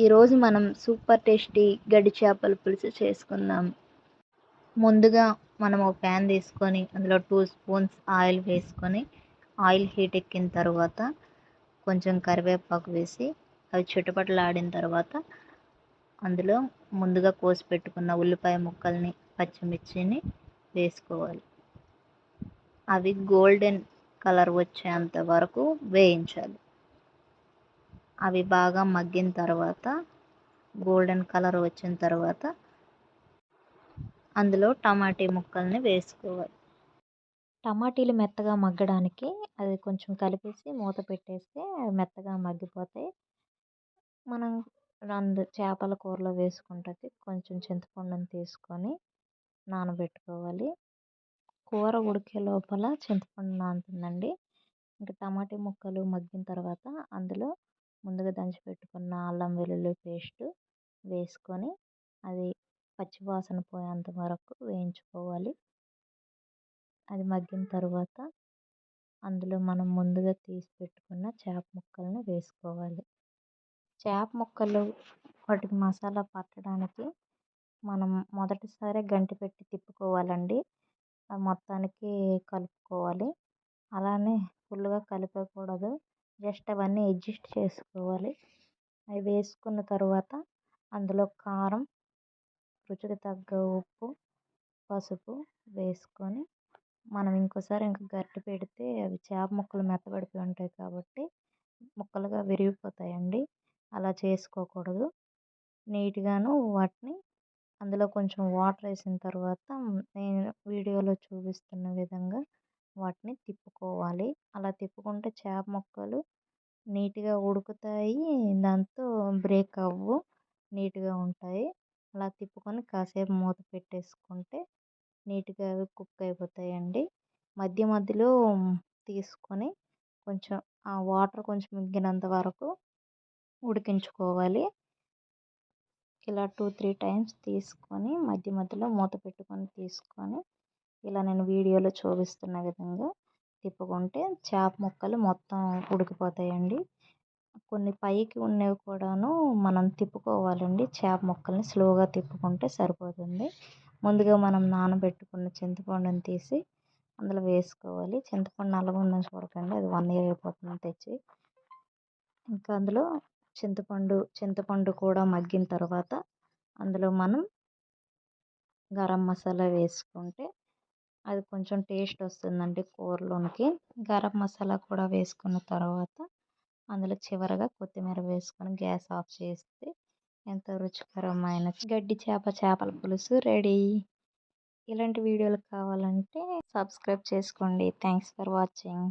ఈరోజు మనం super tasty గడ్డి చేపల పులుసు చేసుకుందాం. ముందుగా మనం ఒక ప్యాన్ తీసుకొని అందులో 2 స్పూన్స్ ఆయిల్ వేసుకొని ఆయిల్ హీట్ ఎక్కిన తర్వాత కొంచెం కరివేపాకు వేసి అవి చిటపటలాడిన తర్వాత అందులో ముందుగా కోసి పెట్టుకున్న ఉల్లిపాయ ముక్కల్ని పచ్చిమిర్చిని వేసుకోవాలి. అవి గోల్డెన్ కలర్ వచ్చేంత వరకు వేయించాలి. అవి బాగా మగ్గిన తర్వాత గోల్డెన్ కలర్ వచ్చిన తర్వాత అందులో టమాటీ ముక్కల్ని వేసుకోవాలి. టమాటీలు మెత్తగా మగ్గడానికి అది కొంచెం కలిపేసి మూత పెట్టేస్తే అవి మెత్తగా మగ్గిపోతాయి. మనం చేపల కూరలో వేసుకుంటకి కొంచెం చింతపండుని తీసుకొని నానబెట్టుకోవాలి. కూర ఉడికే లోపల చింతపండు నానుతుందండి. ఇంకా టమాటీ ముక్కలు మగ్గిన తర్వాత అందులో ముందుగా దంచి పెట్టుకున్న అల్లం వెల్లుల్లి పేస్ట్ వేసుకొని అది పచ్చివాసన పోయేంత వరకు వేయించుకోవాలి. అది మగ్గిన తర్వాత అందులో మనం ముందుగా తీసి పెట్టుకున్న చేప ముక్కలను వేసుకోవాలి. చేప ముక్కలు వాటికి మసాలా పట్టడానికి మనం మొదటిసారి గంటి పెట్టి తిప్పుకోవాలండి. మొత్తానికి కలుపుకోవాలి. అలానే ఫుల్గా కలిపేయకూడదు. జస్ట్ అవన్నీ అడ్జస్ట్ చేసుకోవాలి. అవి వేసుకున్న తర్వాత అందులో కారం, రుచికి తగ్గ ఉప్పు, పసుపు వేసుకొని మనం ఇంకోసారి గరిటె పెడితే అవి చేప ముక్కలు మెత్తబడిపోయి ఉంటాయి కాబట్టి ముక్కలుగా విరిగిపోతాయండి. అలా చేసుకోకూడదు. నీట్గాను వాటిని అందులో కొంచెం వాటర్ వేసిన తర్వాత నేను వీడియోలో చూపిస్తున్న విధంగా వాటిని తిప్పుకోవాలి. అలా తిప్పుకుంటే చేప ముక్కలు నీట్గా ఉడుకుతాయి. దాంతో బ్రేక్ అవ్వవు, నీట్గా ఉంటాయి. అలా తిప్పుకొని కాసేపు మూత పెట్టేసుకుంటే నీట్గా అవి కుక్ అయిపోతాయండి. మధ్య మధ్యలో తీసుకొని కొంచెం ఆ వాటర్ కొంచెం ఇంకినంత వరకు ఉడికించుకోవాలి. ఇలా 2-3 టైమ్స్ తీసుకొని మధ్య మధ్యలో మూత పెట్టుకొని తీసుకొని ఇలా నేను వీడియోలో చూపిస్తున్న విధంగా తిప్పుకుంటే చేప ముక్కలు మొత్తం ఉడికిపోతాయండి. కొన్ని పైకి ఉన్నవి కూడాను మనం తిప్పుకోవాలండి. చేప ముక్కల్ని స్లోగా తిప్పుకుంటే సరిపోతుంది. ముందుగా మనం నానబెట్టుకున్న చింతపండుని తీసి అందులో వేసుకోవాలి. చింతపండు నల్లగా ఉందని చూడకండి, అది 1 year అయిపోతుంది తెచ్చి. ఇంకా అందులో చింతపండు కూడా మగ్గిన తర్వాత అందులో మనం గరం మసాలా వేసుకుంటే అది కొంచెం టేస్ట్ వస్తుందండి కూరలోనికి. గరం మసాలా కూడా వేసుకున్న తర్వాత అందులో చివరగా కొత్తిమీర వేసుకొని గ్యాస్ ఆఫ్ చేస్తే ఎంతో రుచికరమైన గడ్డి చేపల పులుసు రెడీ. ఇలాంటి వీడియోలు కావాలంటే సబ్స్క్రైబ్ చేసుకోండి. Thanks for watching.